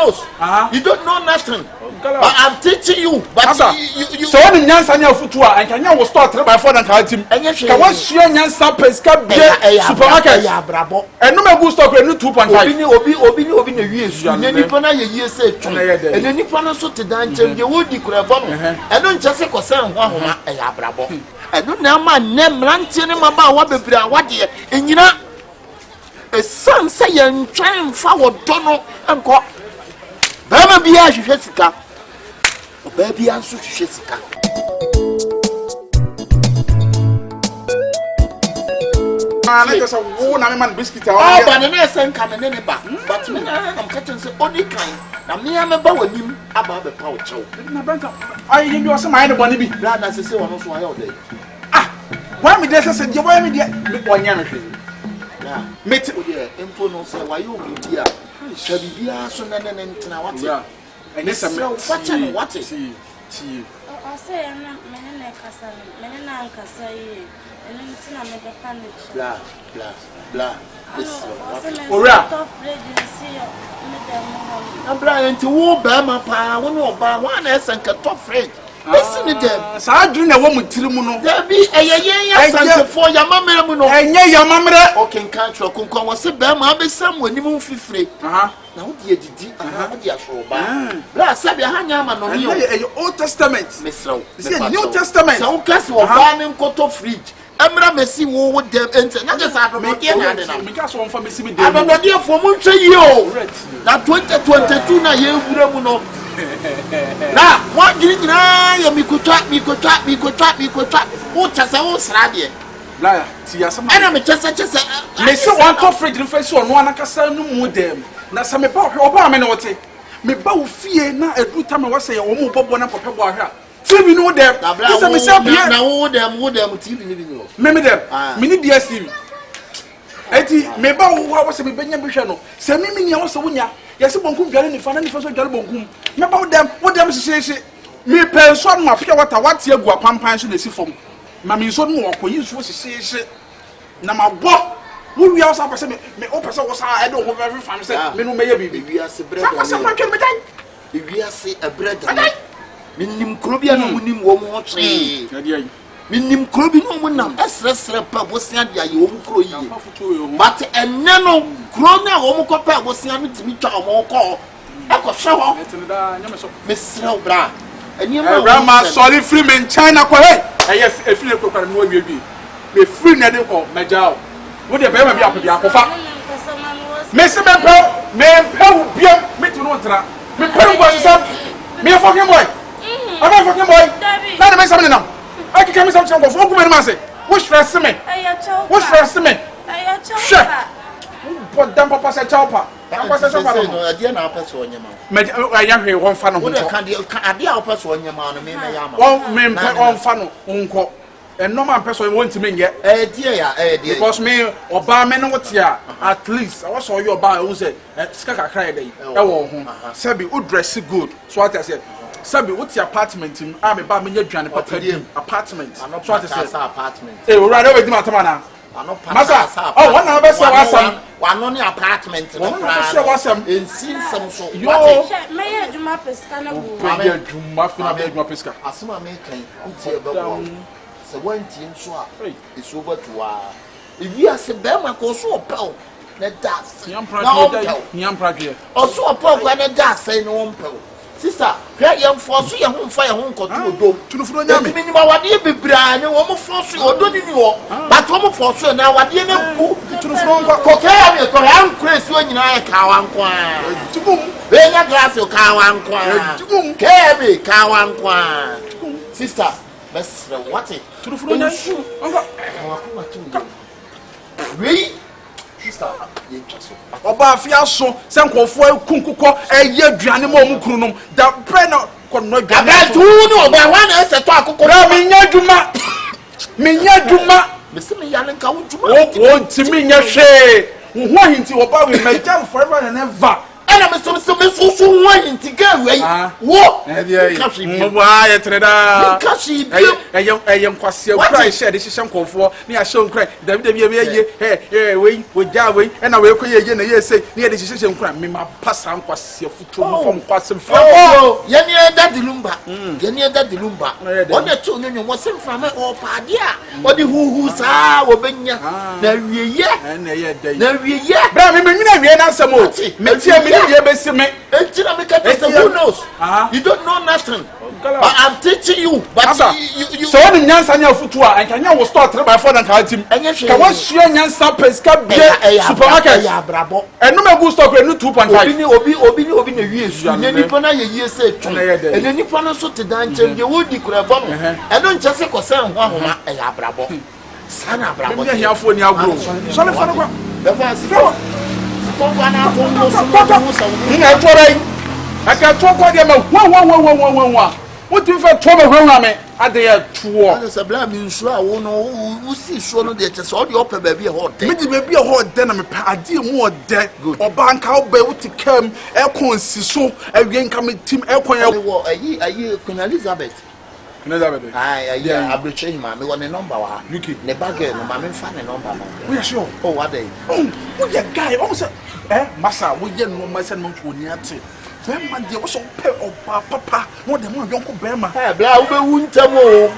knows. You don't know nothing. But I'm teaching you. But you so when Nyansa nya futua and Kenya will start 3x4 and carry him. Can one share Nyansa pesca supermarket? And no me go stock 2.5. Obi na wies. And nipa na ye say tun. And nipa na so te dan chem ye wodi kurafo no. And no nchese kosan ho ahoma abrabo. And no na ma nem rantie ne maba wa bebira awade enyina a son say yan twan fa wodo no enko. Ba ma bia hwehwe sika. Baby answer Jessica. Let us a woman biscuit. Oh, but the next time come and back. But I'm catching the only kind. Now, me, I'm about him about the power show. I you some mind of money be glad as I say one of my all day. Ah, why me this? I said, you why me there? One year. Yeah, meet info say why you be here. Shall be here soon and then what's yeah. And this is what is he? I say, I'm not many Cassan, many Nancasay, and then I make a panic. Blah, blah, blah. I'm blind to war Bama Pa, one S and cut off rate. Listen to them. So I drink a woman till Muno. There be a year for your mamma, and your mamma. Okay, can't you come was a Bama be someone you move free. Now, dear, dear, Last Sabia Hanyama on your Old Testament, Miss Row. New Testament, so cast of farming cut off fridge. Emra Messi wo with them enter. Not just I don't because one for Messi. I'm not here for much a year. Now 2022 na year no. Now what did you know? Me could trap. What has I was radio? Liar, tia some. And I'm just Messi one top fridge in face one akasa no mu dem. Na sa me ba oba me na wote. Me ba wo fie na edu time wa say wo mu bobo na papa bo ahwa. TV no dem. This me say bia. Na wo dem TV ni bi no. Me dem. Me ni DSTV. Eti me ba wo say me benya bi hwe no. Se me nia wo say wonya. Yesi bonkum dware ni fa na ni fa so dware bonkum. Me ba wo dem hye. Me penso no apia water wate agu apampan so na si fom. Ma me so no wo koyi so hye. Na ma bo wo wi awsa pa se me o pese wo sa e do ho very fam se me no me ye bibi. Wi ase bread. Sa pa twa me dan. Wi ase a bread. Minim krobia no munim wo mo twe. Minim krobi no munam esresre pa bosia dia ye wo kro yi. But enne no kro na wo mo kopa bosia no timi twa mo ko. E ko hwe ho. Mesrew bra. Grandma sorry free me in China ko hey. E free ko kwara no wi wi. Me free na de ko majao. Wo de be ma bi akofa. Me se me pe wo bia me tu no ntra. Me pe wo nsam. Me fucking boy. I'm not fucking boy. Now the man something now. I can come some for four women. What's stress me? What's stress me? Sure. But damn papa said chopper. Papa said chopper. No, I didn't have person on your mouth. I am here one fan of the candy. I did have person on your mouth. One man on fan uncle. And no man person want to mean yet. Dear, because me or barman what's here. At least I was all your bar who said, Skaka cry day. Oh, Sabi would dress good. So what I said. Sabi, what's your apartment? I'm about me apartment. I'm not sure to say apartment. Hey, we're right over the Matamana. I'm not Massa. Oh, one of us was one only apartment. One of us was some in seen some so. Yo, Mayor Juma Pescana, Mayor Juma Pesca. Asuma making, so one team swap. It's over to our. If you are Sebema, go so a pound. That dust. Young project. Also a pound when a dust say no one. Sister, here you force you home fire home control do. To the front of me, what do you be brand? You want to force you or don't you know? But one force you now, what do you know? To the front of Cocaine, I'm crazy when you are a cow and quan. To whom? Then a glass of cow and quan. To whom? Carry cow and quan. Sister, best what it? To the front of you. Really? Oba fia so se nkofo kunkuko eye aduane mo mu kunu nom da pre na kono aduane da tu no oba wa na se to akoko na menya duma me se me yale nka wo duma wo ntimi nya hwe wo hinti oba we majam forever and ever ana me so ho hinti ga away. Wo. Mwa ya treda. Kasi ayem kwase ukrai share de hihye nkofo ne ya hye ukrai David ye we ja we na we koye ye na ye say ne ye de hihye nkrai me ma pasa nkwase futu mo fom kwase fo ye ne da dilumba ye ne da dilumba ona to nyonyo mo sem frama o paade a odi huhu saa wo benya na wieye na wieye bra me nwina wie na asem o me tie me ye besi me entina me ka tell who knows you don't know nothing. But I'm teaching you. But you so when nyansa nya futu a ankanya wo store 3x4 na ka tim ka wo hye nyansa peska bie supermarket ya brabo enu me go store enu 2.5 obi na wie su ne nipa na ye yie se tun ene nipa no so te dan chem de wo di kura bo no enu nche se ko se ho ahoma ya brabo sana brabo me hiafo ni agro so le fa no kwa be fa si fo na ko no so ni na torai aka to kwa de ma what if I told me ade ya tuo ana se bla mi nsu a wo no wo si so no de tese o de opa ba bi e ho de me di ba bi e ho de na me pa ade mu o de oba nka oba wuti kam e kon si so awie nka me tim e kon ya wo ayi Queen Elizabeth ayi abriche hima me wo ne number wa ne bagel no ma me fa ne number no we sure oh what dey wo ye guy o say masa wo ye no masa no ko ni ate Bema de wo so pe oba papa wo de mo yonko bema bla wo be wu ntem o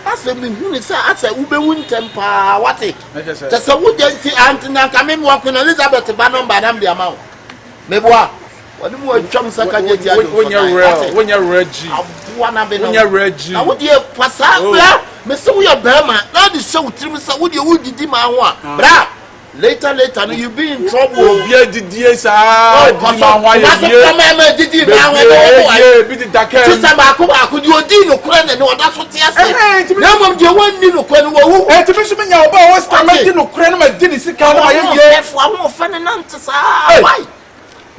ase me hu ni sa ase wo be wu ntem pa wate te se wo de nti antina ka me mo Queen Elizabeth ba number dam de ama me boa woni mo atwam saka je ti ado wonya reji abuwa na be no wonya reji na wo de pasa bla me se wo ye bema na de se wo tirim sa wo de wo didi ma ho a bra later no you be in trouble obi didie sa di ma wa ye didi ma wa ye bi di dake ti sa ba ko di odi no kura ne oda so ti ase na mom je wonni no kura no wo ti bi so me nya oba wo sta ma di no kura no ma di ni sika no ma ye fo a fa ne nante sa why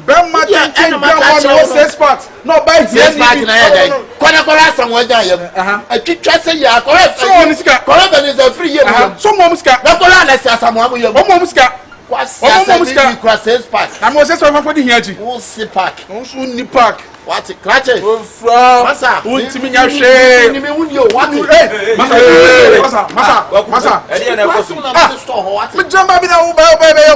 Bema ten one six part no buy yes back na head kona sanwo jan yam atwitwa se ya correct so on sika Akabenezer free yam so mo sika na kola na sia samu amu yam mo sika kwasa se kwa six pack na mo se so fa di hiaji wo si pack wo so ni pack what clutch masa untimi nya hwe ni me wuni o what masa edi na ekosu me jamba bi na wo ba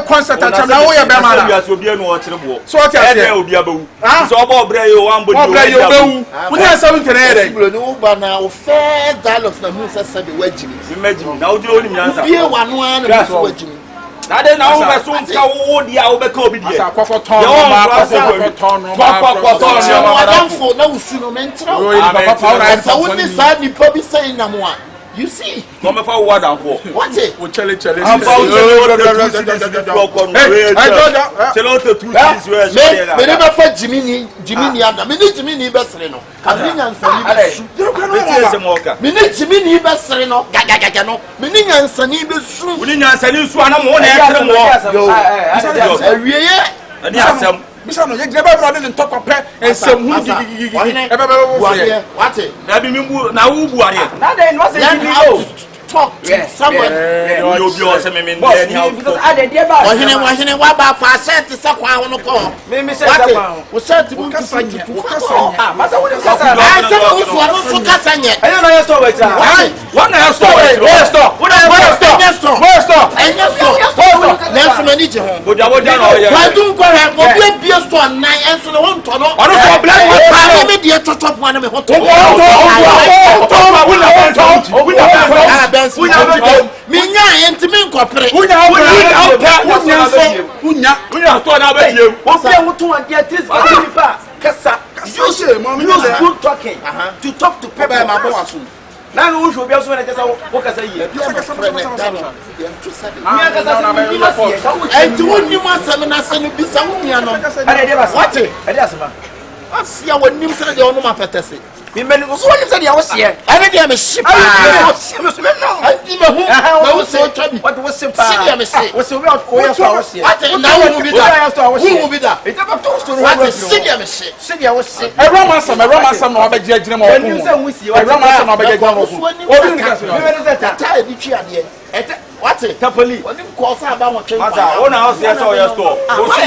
concert atam na wo ye be ma na obi anu o kire bo so ti ase obi abawu so obo obre yo wan bodi obewu wo ni asa wo ntene ere bro no ba na o fair dialogue na mu sasa be wajimi imagine na odi oni nyansa bie wanu ana mu wajimi na de na wo be so nka wo dia wo be ka obi die asa kwofo ton no ma kwofo ton no ma adamfo na usu no mentra papa na sa woni sa ni pa bi sai na mo a you see come for what am for what it wo chele me never for Jiminy ada me ni Jiminy be sere no kabinya nsani be su me ni Jiminy be sere no gaga no me ni nyansani be su woni nyansani su ana mo na e kere mo awieye ani asem bisa no ye greba bra de ntokopɛ ensem hu gigigigi ebebe wo fie what it na bi mi bu na wo bu are na dey no say you go talk to someone you be o say me because I dey there ba wahine wa ba fa set sa kwa ho no ko me say sa wo set bu kasanye masa wo dey kasa I say wo so no so kasanye ayo na store wait one na store Let's manage home. Boja no ye. Why do go have obi bia store 9 enso no won to no. Ono so black wa me dey top one me hot. Minya entimi nkopere. Unya store na ba diem. Wo se wo to ade atis ba kasa. You say mama use good talking to talk to people. Ma bo aso. Na no wo bia so na kasa wo kasa yi. Enti wonni ma sam na sanu bi sa wonni no. Ade dey ba. What? Ade asema. Asia wonni mse de ono ma petese. Me meni so wonni se de wo se. Ade dey me shipa. Andi me hu. Na wo se twabi. What wo se pa. Si dey me se. Wo se we o ya so wo se. What? Na wo bi da. Wo bi da. E dey ba to story. What? Si dey me se. Se dey wo se. E romansam na obegye agire ma wo. Nim se wo si. E romansam na obegye agire ma wo. Obi ni ka se. Me meni se ta. Ta e bi twi ade. Ete what? Wate tapoli oni ko sa ba mo twen masa wona house yes or yes store o si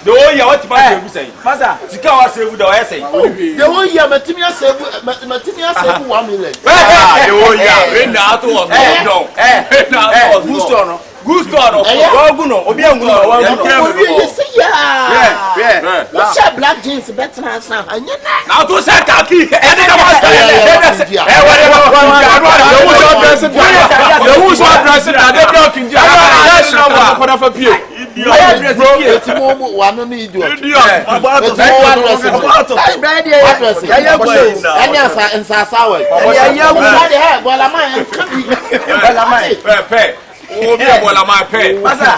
the whole year what pass you say masa sika wa save the yes say the whole year matimi save 1 million the whole year we na to was no na was booster no gusto no oguno obi anguno wa obi yesi ya what say black jeans better san anya na to say kaki e dey na master who so address it na dey block in dia na for for pie idiot mo wanu ni idiot about obi ebola ma pe masa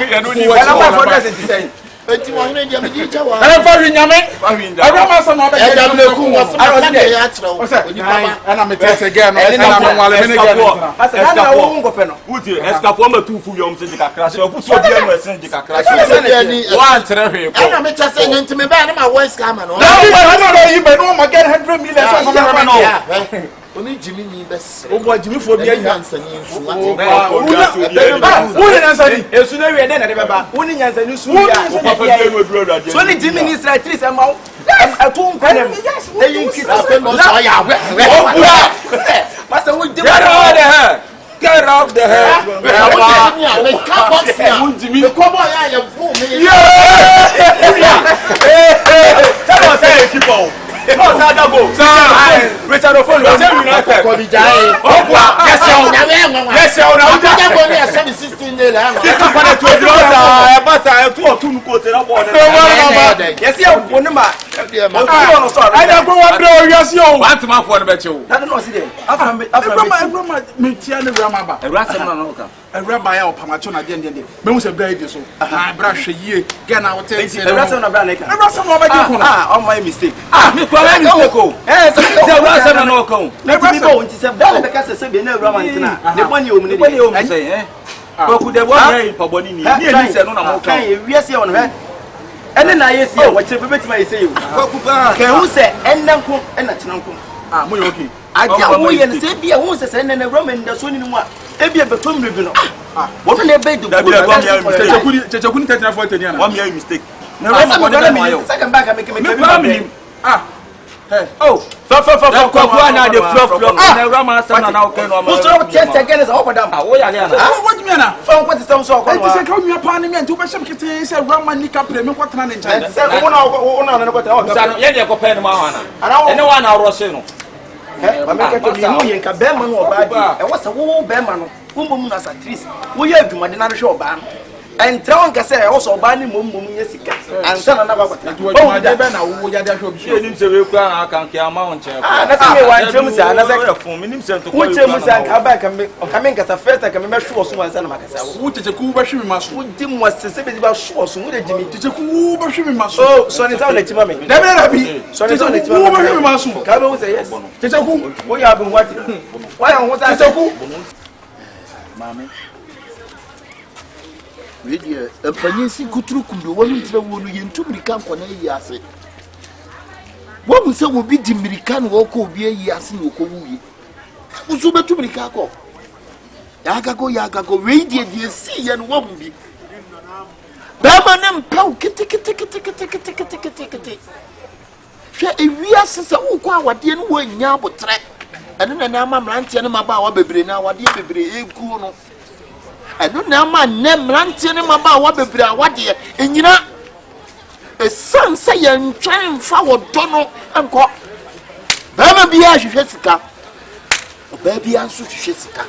wala ma for that say enti wo hene dia me di jawa fa wi nyame agba ma so na be e da me ku wo so na dey ya treo oni papa ana me tese again no ana me wale me again masa na wo ngo pe no wuti escapo ma tu fu yom se di kakra se fu so dia no esen di kakra se wa antre hwe ko ana me tese enti me ba na ma voice scam no no you be no ma get 100 million so no oni jimi ni bes o jimi fo bi anya ansani nsu woni nansani esu na wie den na de beba woni nyansani su ya papa dey no duro da so ni jimi ni strategies am atu nkwanem e yin kita pe no so ya we masa wo de get off the head me ka box ya jimi me ko bo ya ya bu me tell us say keep on no sada go Richard Ofolo say United ko bi jae yes o na we ja go ni 16 day la keep on the 20 e ba sa e tu o tunu ko se na bo yes e woni ma o so I don't go one day yes yo want to man for the beche o that no see them after me tia ne rama ba Erasem na no ka rama ya opamacho na de me hu se bra di so na bra hwe yie ge na wote Erasem na bra na ka Erasem no ba di ko on my mistake me kwa my mistake o say Erasem na no ka o na ti bo nti se bra be ka se be na Erama ntina de boni o mu ne boni o mu say ko ku de bo na paboni ni ni se no na mo ka e wiase e wono he ene na yesi e wo kire be betima yesi e ko ku ba ka hu se ennanko enna tenanko mo yo okay aja wo ye ne se bia hu se se enne na Erama nda so ni mu a e bia be tom rebi no wo na be do chechekuni tetina for tenia na one year mistake na Erama ko na me second back make me oh kwa na the flop na Erama asem na okay no ma so test again is over dam wo ya le na what do you mean na fa ko ti sem so ko no say ka nwa pa ni me nti wo be shem kete say Erama nika pre me ko tena ne ncha say wo na ko tena o sa no ye de ko pe no ma wana ene wa na ro se no ma me ka to ni mu ye nka be ma no oba di e wo se wo be ma no wo mbom na sa tris wo ye adwuma de na hwe oba no entra on ka say e wo so oba ni mom ye sika ansa na na ba kwata o de be na wo ya de hwe obi ye nim se we ku an aka nke ama on che na se me wa ntram sa na se fun me nim se to ko wo ntram sa ka ba ka me nka sa first ka me hwe so wansa na makasa wo checheku ba hwe mi maso wo di mo se be ba hwe so wo de jimi checheku ba hwe mi maso oh so ni sa na tima me da be na bi so ni sa na tima wo ba hwe mi maso ka be wo say yes checheku wo ya bu what why on wo sa checheku mame we dia empanyin si kuturu kumdo wonu ntira wonu ye ntumrika nkona yi ase wo mu se wo bi di mirika no wo ko obi yi ase no ko wuye usu betumrika ko ya gago we dia dia si ye no wo mu bi ba ma nem pau kiti hwe ewi ase se wo ko awade no wo nya abotre ene na ama mrantie no maba wa bebre na awade bebre egu no eno na ama ne mrantie ne maba wa bebre awade enyina esanse ye ntwan fa wodo no enko ba ma bia hwehwe sika ba bia nso hwehwe sika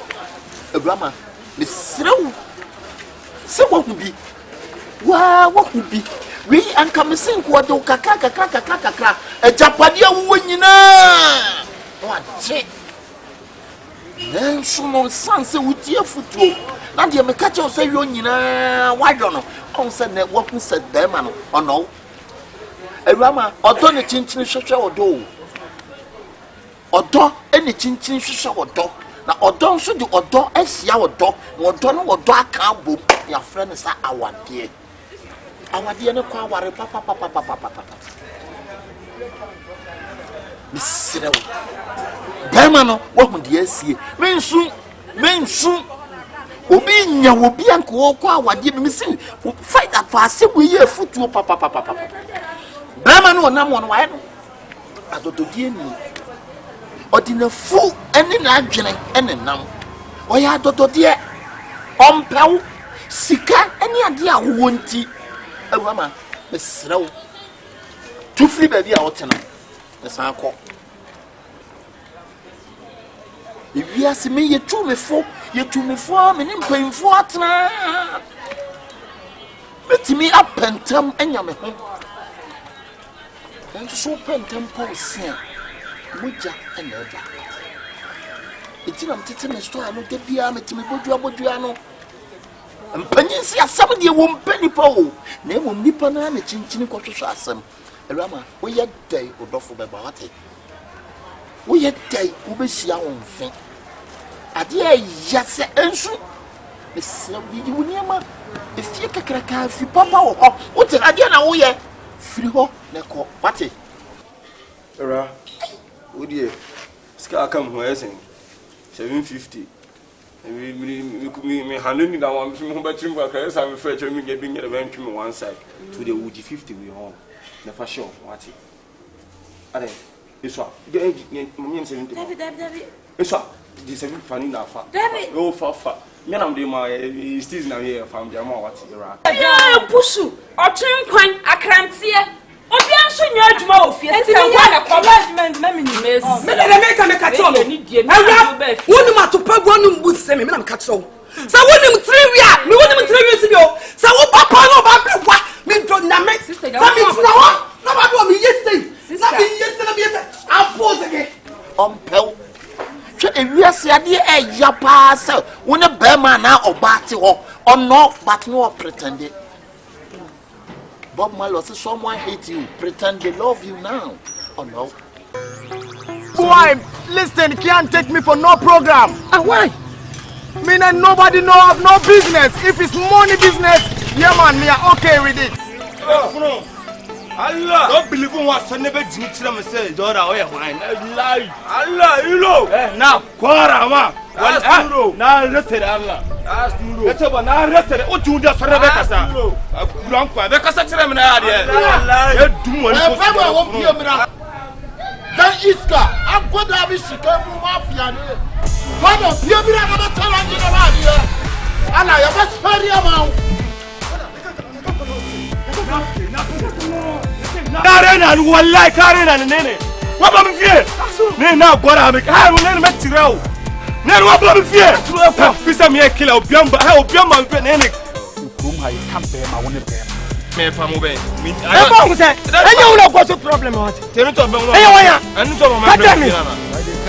Abraham me srew se wo bi wa wo bi we anka me senko de kakra ejapade wo nyina wa che nenso no sanse wutie futuo na de me ka che o se yo nyina wadwo no on se ne wo ku se dema no ono Abraham odo ne chinchin hwehwe odo odo ene chinchin hwehwe odo na odo nso de odo asia odo na odo no odo aka bom ya frɛ sa awade ne kwa aware papa misrew dema no wo hu de asie mensu Obi nya obi anko kwa wade me say fight that for say we ye futu papa. Brahma no na mo no wa no. Adododie ni. Odina fu ene na adwene ene nam. Oya adododie. Ompew sika ene ade a wo nti. Awama mesrew. Tu free baby a wotena. Esan akọ. If you see me, you to me for, me paying for atna. Let me up and tell and yam home. And so pentam pulse, Muja and Edda. It's in a titanic store, I don't get the army to me, Boduano. And Penny, somebody won't penny pole. Name will nip an army, chin to assam. Rama, we yet day or doffle by Barty. We yet day, we be see our own thing. Adia yes ensu ese bi wuniama efie kakraka fi papa wo ho wote adia na wo ye firi ho na ko wate era wodie ska akam ho esen 750 me handing that one me ba trim ba ka sa me fa trim me bi nyere ba ntwim one side to the wood 50 we home na fa show wate ade eso ge me 70 David eso this is funny now fa oh fa me na dem my still na here fam jam what era yeah pusu otwen kwan akrantie obi anso nya adwuma ofie se na commandment na me ni mesi me na make me catch on awia wonu matopagu onu mbu se me na me catch on sa wonu mtriwia me wonu mtriwia si bio sa wo papa no ba bewa me do na me sister ga me tuna ho na ba do me yesterday na me yesterday na me yesterday apose again Ompew ewiase ade eya pa se wona bema na obate ho ono but no pretend Bob Marley say someone hate you pretend they love you now or no Why listen can't take me for no program and why me and nobody know of no business if it's money business yeah man me are okay with it Allah don't believe in what son never did me say Dora oya wine lie Allah you know now kwara ma well na rested Allah that's true it's about na rested o tun da sore be kasa kuran kwa be kasa kire me na ya de e dum woni ko e wo pie mira dan iska agoda bi sika mu mafia ne fada pie mira na ba tala ngina ba dia ala ya ba spari ama Karena wallahi karena nene wa ba mfie ne na agora me ha ne me tireo ne wa ba mfie fisa me kila obiamba ha obiamba mfie nene kum ha kambe ma woni be me fa mo be e ba ko se enye una go so problem what tenu to be mo enye wanya anu to mo ma be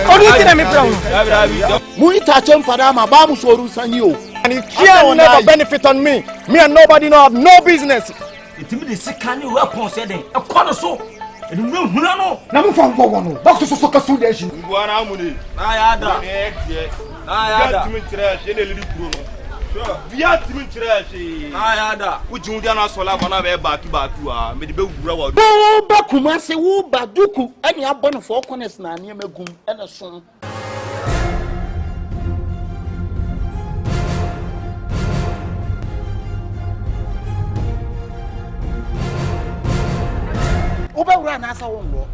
onu tina me problem mu ita chem fada ma ba mu soru sanyi o and it can never benefit on me and nobody know have no business itimi de sika ni weapon se den e ko no so e no huna no na mo fa ngwo no box so kasu de shi ngwa na amuni na ya da na ya da itimi trash ene lili kuro no so bia itimi trash na ya da ujun dia na so la ba na be baaki a me de be wura wa wo ba kuma se wo ba duku ani abon for corners na ne magum ene so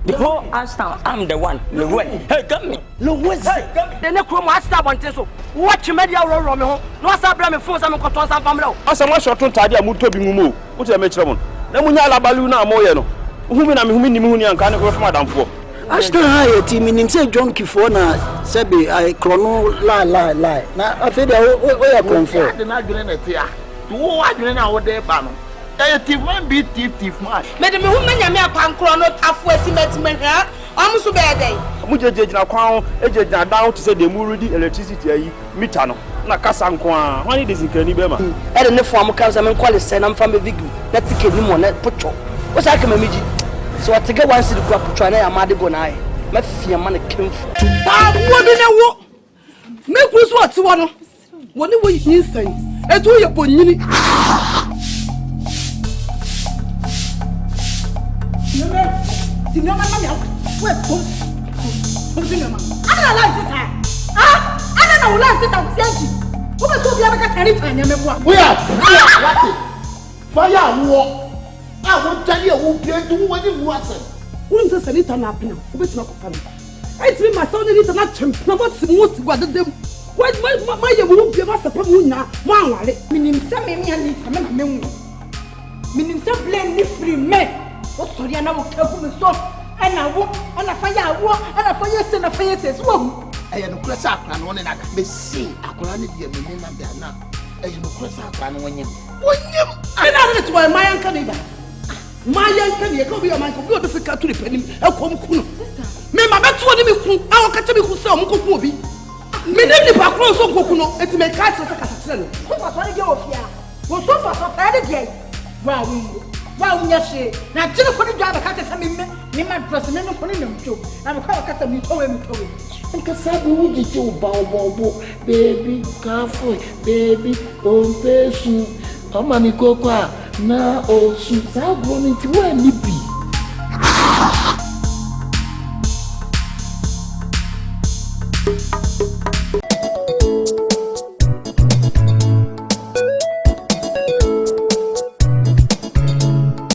The whole Ashtown, I'm the one. Hey, come me. Then the crew must stop on Teso. Watch media roll me home. No, I phone some control some family. As a much short time, I moved to Bingumo. What's a match? Namunya Baluna Moyano. Whom I can't go from Madame for. Ashtown high team in say John Kifona, Sebi, I chrono lie. Now I feel where I come for. The not doing it here. To what you know what they ban. Thief man be thief man. Madam woman ya me akwankro no tafo etimetime hwa omuso be dey Mujeje na kwan ejeje down to say the ready electricity ayi meter no na kasa nko a wani de sikani be ma e de ne fo am kan say men kwale say na mfa me vigu na ticket ni mo na potcho o say aka mamiji so atege wan si ku potcho na ya ma de go na ai ma fia ma na kemfu ba wo bi na wo me ku so oti wo no woni wo yin san etu ye bonyini Signor mamma mia, where come? Signor mamma. I don't like this. I don't like this. Who told you about anything? We are fire war. I won't tell you who came to when it wasn't. Who is a senator now? Who is not a family? I tell my son is not champ. Now what's the most what them? Why my won't give us a problem now? One, meaning some men and meaning some blame free men. What's so you know? And I walk and a fire walk and a fire send a fire says, "Whoa, I am a cross up and one another. May see a colony of the men and they are not. I am a cross up and when you I know that's why my uncle neighbor. My uncle, you come here, my computer to the penny. I'll come cool. May my best one of me, I'll catch me who saw Uncle Kobe. Me never back close on Kokuno and to make cards of a castle. What was one of your fear? Was so far from that again. Wow, yes, now just for the job, I can't tell me my president of Polynum too. I'm a car cat and told him. Because I will get you, Bobo, baby, careful, baby, oh, person, oh, money, cocoa, now, oh, she's out going to where me be.